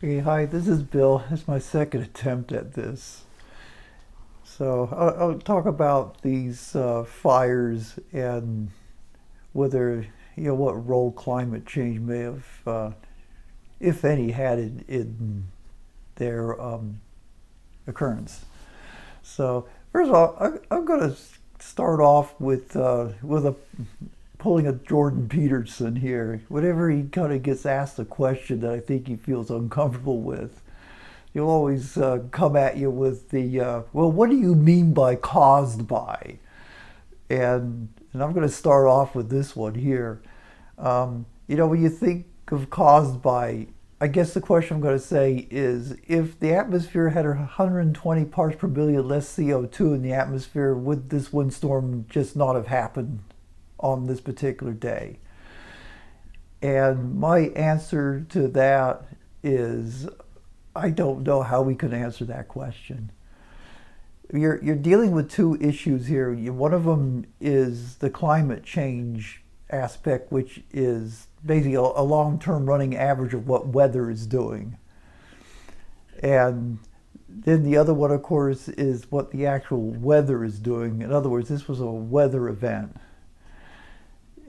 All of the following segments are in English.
Okay, hi, this is Bill. It's my second attempt at this. So I'll talk about these fires and whether, what role climate change may have, if any, had in their occurrence. So first of all, I'm going to start off with pulling a Jordan Peterson here. Whenever he kind of gets asked a question that I think he feels uncomfortable with, he'll always come at you with well, what do you mean by caused by? And I'm going to start off with this one here. When you think of caused by, I guess the question I'm going to say is, if the atmosphere had 120 parts per billion less CO2 in the atmosphere, would this windstorm just not have happened on this particular day? And my answer to that is, I don't know how we could answer that question. You're dealing with two issues here. One of them is the climate change aspect, which is basically a long-term running average of what weather is doing. And then the other one, of course, is what the actual weather is doing. In other words, this was a weather event.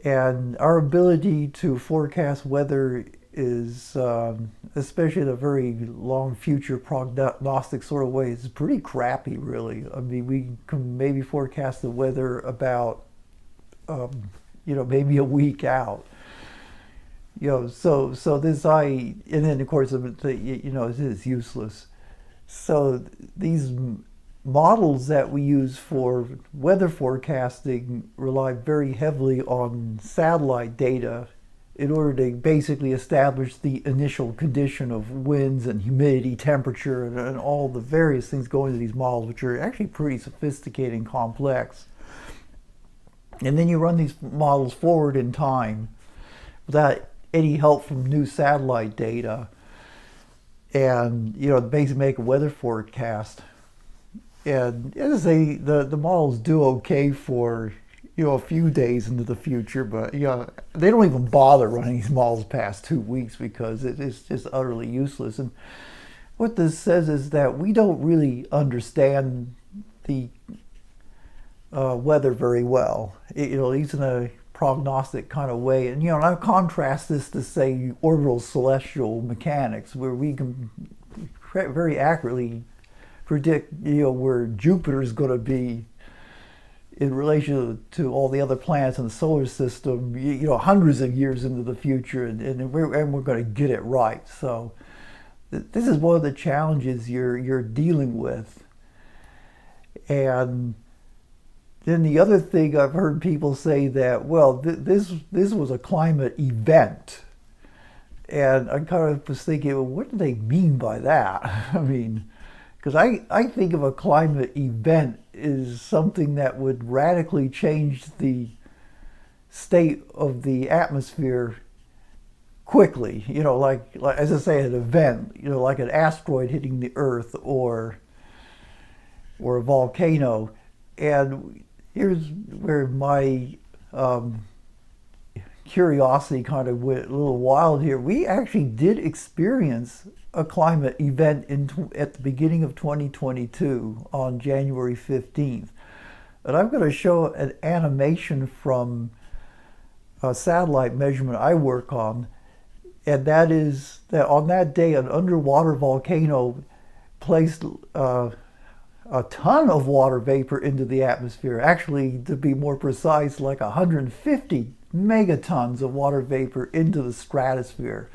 And our ability to forecast weather is, especially in a very long future prognostic sort of way, is pretty crappy, really. I mean, we can maybe forecast the weather about, maybe a week out. So this and then of course, it is useless. So these models that we use for weather forecasting rely very heavily on satellite data in order to basically establish the initial condition of winds and humidity, temperature, and all the various things going into these models, which are actually pretty sophisticated and complex. And then you run these models forward in time without any help from new satellite data, and basically make a weather forecast. And as I say, the models do okay for a few days into the future, but they don't even bother running these models past 2 weeks because it's just utterly useless. And what this says is that we don't really understand the weather very well, at least in a prognostic kind of way. And I contrast this to, say, orbital celestial mechanics, where we can very accurately predict where Jupiter is going to be in relation to all the other planets in the solar system, hundreds of years into the future, and we're going to get it right. So this is one of the challenges you're dealing with. And then the other thing, I've heard people say that, well, this was a climate event. And I kind of was thinking, well, what do they mean by that? I mean, because I think of a climate event is something that would radically change the state of the atmosphere quickly. Like as I say, an event, like an asteroid hitting the Earth or a volcano. And here's where my curiosity kind of went a little wild here. We actually did experience a climate event at the beginning of 2022 on January 15th. And I'm going to show an animation from a satellite measurement I work on. And that is that on that day, an underwater volcano placed a ton of water vapor into the atmosphere. Actually, to be more precise, like 150 megatons of water vapor into the stratosphere.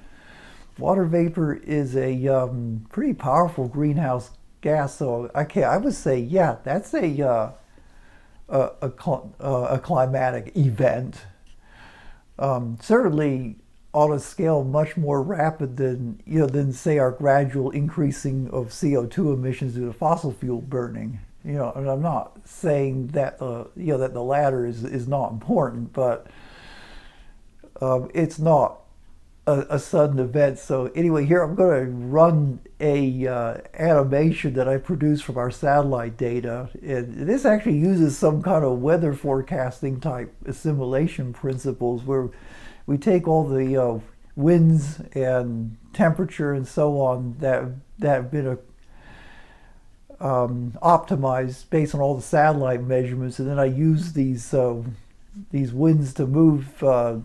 Water vapor is a pretty powerful greenhouse gas, so I would say, yeah, that's a climatic event. Certainly on a scale much more rapid than say our gradual increasing of CO2 emissions due to fossil fuel burning. And I'm not saying that that the latter is not important, but it's not a sudden event. So anyway, here I'm going to run a animation that I produced from our satellite data, and this actually uses some kind of weather forecasting type assimilation principles, where we take all the winds and temperature and so on that have been optimized based on all the satellite measurements, and then I use these winds to move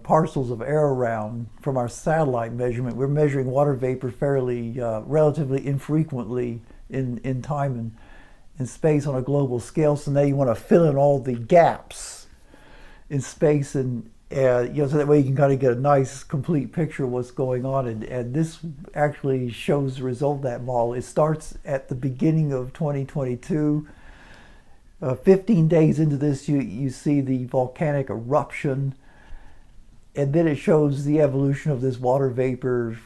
parcels of air around from our satellite measurement. We're measuring water vapor fairly relatively infrequently in time and space on a global scale. So now you want to fill in all the gaps in space, and so that way you can kind of get a nice complete picture of what's going on. And this actually shows the result of that model. It starts at the beginning of 2022. 15 days into this, you see the volcanic eruption, and then it shows the evolution of this water vapor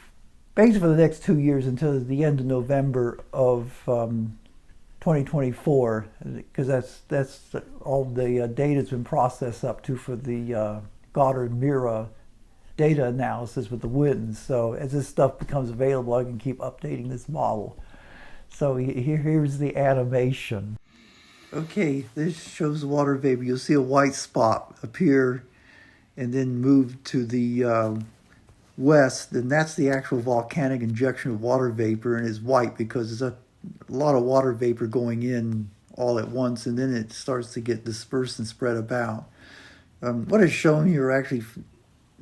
basically for the next 2 years until the end of November of 2024, because that's all the data has been processed up to for the Goddard Mira data analysis with the winds. So as this stuff becomes available, I can keep updating this model. So here's the animation. Okay, this shows the water vapor. You'll see a white spot appear and then move to the west, and that's the actual volcanic injection of water vapor, and it's white because there's a lot of water vapor going in all at once, and then it starts to get dispersed and spread about. What is shown here are actually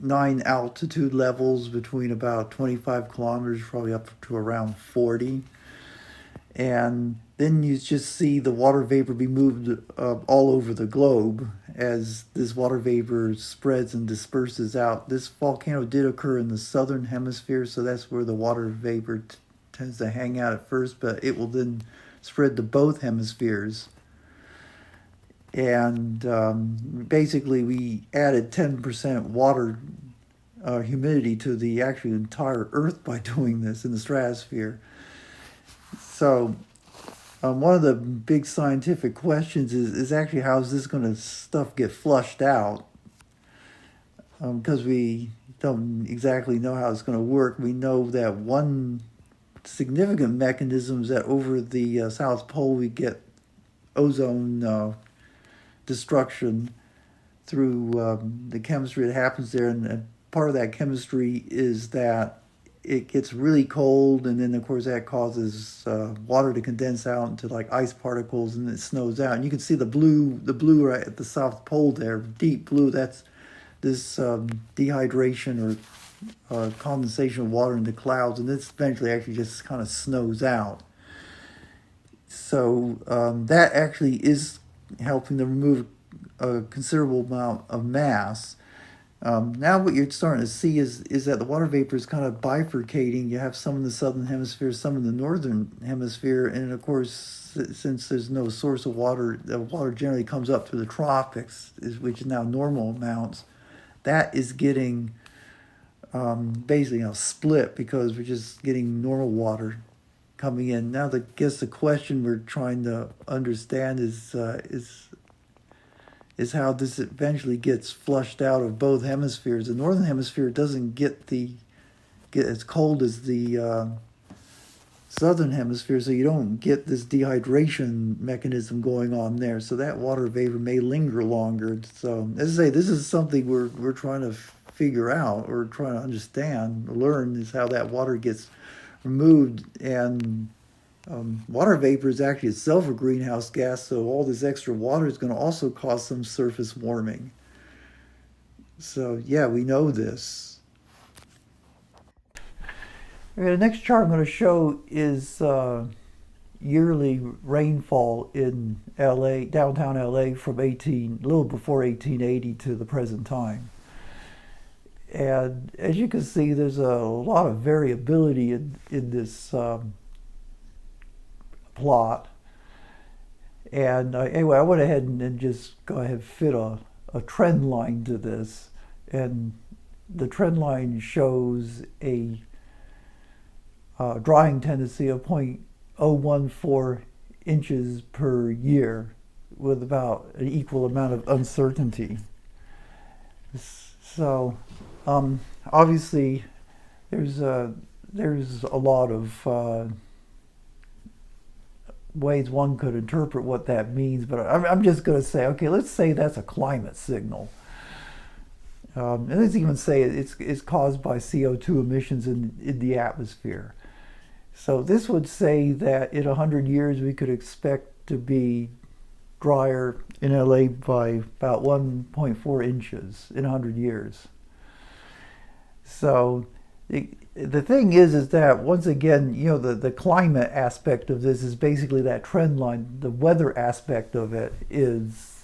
9 altitude levels between about 25 kilometers, probably up to around 40. And then you just see the water vapor be moved all over the globe as this water vapor spreads and disperses out. This volcano did occur in the southern hemisphere, so that's where the water vapor tends to hang out at first, but it will then spread to both hemispheres. And basically we added 10% water humidity to the actual entire Earth by doing this in the stratosphere. So one of the big scientific questions is actually how is this going to stuff get flushed out? Because we don't exactly know how it's going to work. We know that one significant mechanism is that over the South Pole we get ozone destruction through the chemistry that happens there, and part of that chemistry is that it gets really cold, and then of course that causes water to condense out into like ice particles, and it snows out. And you can see the blue right at the South Pole there, deep blue. That's this dehydration or condensation of water into clouds, and this eventually actually just kind of snows out. So that actually is helping to remove a considerable amount of mass. Now what you're starting to see is that the water vapor is kind of bifurcating. You have some in the southern hemisphere, some in the northern hemisphere, and of course, since there's no source of water, the water generally comes up through the tropics, which is now normal amounts. That is getting basically split because we're just getting normal water coming in. Now, I guess the question we're trying to understand is how this eventually gets flushed out of both hemispheres. The northern hemisphere doesn't get as cold as the southern hemisphere, so you don't get this dehydration mechanism going on there. So that water vapor may linger longer. So as I say, this is something we're trying to figure out or trying to understand, learn, is how that water gets removed. And water vapor is actually itself a greenhouse gas, so all this extra water is going to also cause some surface warming. So yeah, we know this. Okay, the next chart I'm going to show is yearly rainfall in LA, downtown LA, from a little before 1880 to the present time. And as you can see, there's a lot of variability in this plot. And anyway, I went ahead and just go ahead and fit a trend line to this. And the trend line shows a drying tendency of 0.014 inches per year with about an equal amount of uncertainty. So obviously there's a lot of ways one could interpret what that means, but I'm just going to say, okay, let's say that's a climate signal. And let's even say it's caused by CO2 emissions in the atmosphere. So this would say that in 100 years we could expect to be drier in LA by about 1.4 inches in 100 years. So the thing is that once again, the climate aspect of this is basically that trend line. The weather aspect of it is,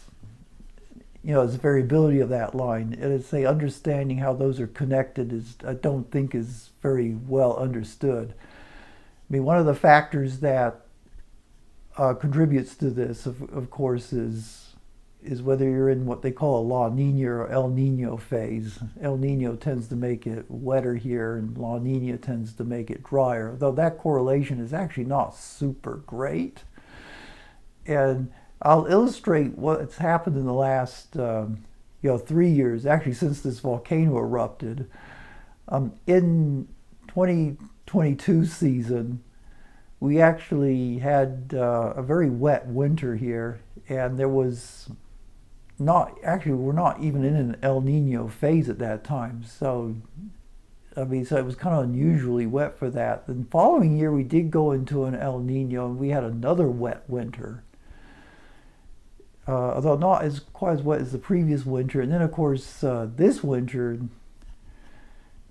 is the variability of that line. And it's understanding how those are connected is, I don't think, is very well understood. I mean, one of the factors that contributes to this, of course, is whether you're in what they call a La Nina or El Nino phase. El Nino tends to make it wetter here, and La Nina tends to make it drier, though that correlation is actually not super great. And I'll illustrate what's happened in the last 3 years, actually since this volcano erupted. In 2022 season, we actually had a very wet winter here, and there was we're not even in an El Nino phase at that time. So, so it was kind of unusually wet for that. The following year, we did go into an El Nino, and we had another wet winter. Although not quite as wet as the previous winter. And then, of course, this winter,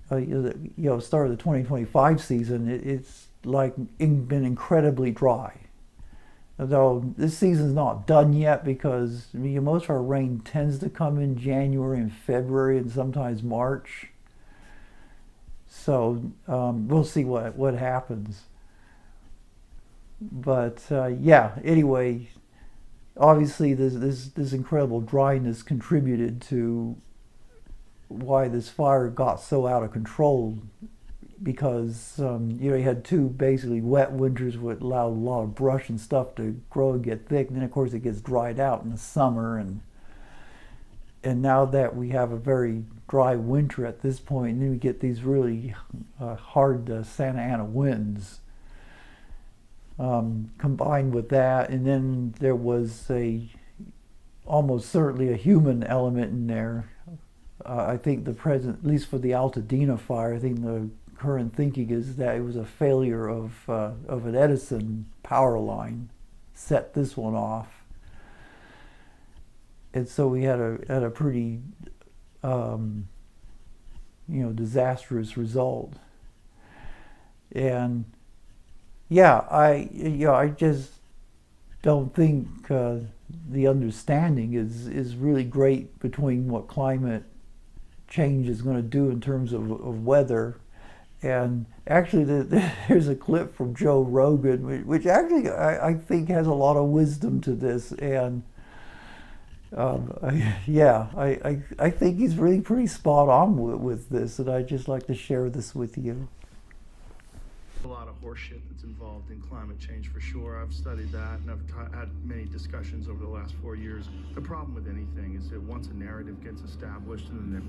start of the 2025 season, it's been incredibly dry. Although this season's not done yet, because most of our rain tends to come in January and February and sometimes March. So we'll see what happens. But anyway, obviously this incredible dryness contributed to why this fire got so out of control, because you had two basically wet winters which allowed a lot of brush and stuff to grow and get thick, and then of course it gets dried out in the summer, and now that we have a very dry winter at this point, and then we get these really hard Santa Ana winds combined with that, and then there was almost certainly a human element in there. I think at least for the Altadena fire, I think the current thinking is that it was a failure of an Edison power line set this one off, and so we had a pretty disastrous result. And I just don't think the understanding is really great between what climate change is going to do in terms of weather. And actually, there's a clip from Joe Rogan, which actually I think has a lot of wisdom to this. And I think he's really pretty spot on with this, and I'd just like to share this with you. A lot of horseshit that's involved in climate change, for sure. I've studied that, and I've had many discussions over the last 4 years. The problem with anything is that once a narrative gets established, and then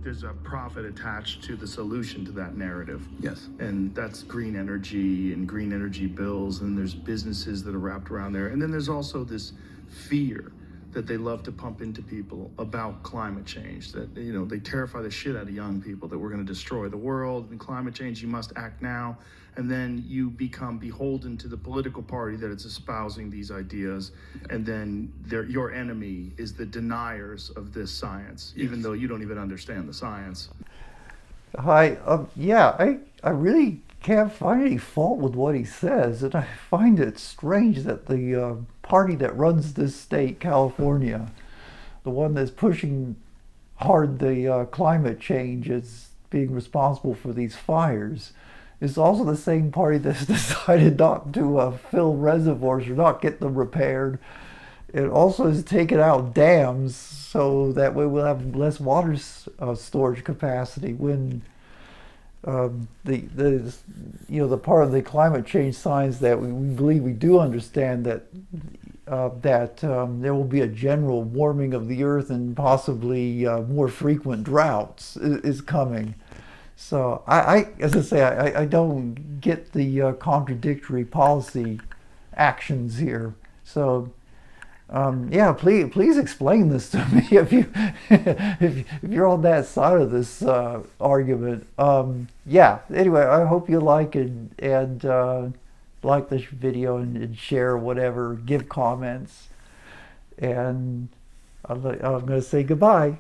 there's a profit attached to the solution to that narrative. Yes. And that's green energy and green energy bills, and there's businesses that are wrapped around there. And then there's also this fear that they love to pump into people about climate change, that they terrify the shit out of young people, that we're going to destroy the world, and climate change, you must act now. And then you become beholden to the political party that is espousing these ideas, and then your enemy is the deniers of this science, even though you don't even understand the science. I really can't find any fault with what he says, and I find it strange that the party that runs this state, California, the one that's pushing hard the climate change as being responsible for these fires, is also the same party that's decided not to fill reservoirs or not get them repaired. It also has taken out dams so that way we'll have less water storage capacity when the part of the climate change science that we believe we do understand that there will be a general warming of the earth and possibly more frequent droughts is coming. So as I say, I don't get the contradictory policy actions here. So Yeah, please explain this to me if you if you're on that side of this argument. Yeah. Anyway, I hope you like and like this video and share whatever, give comments, and I'm going to say goodbye.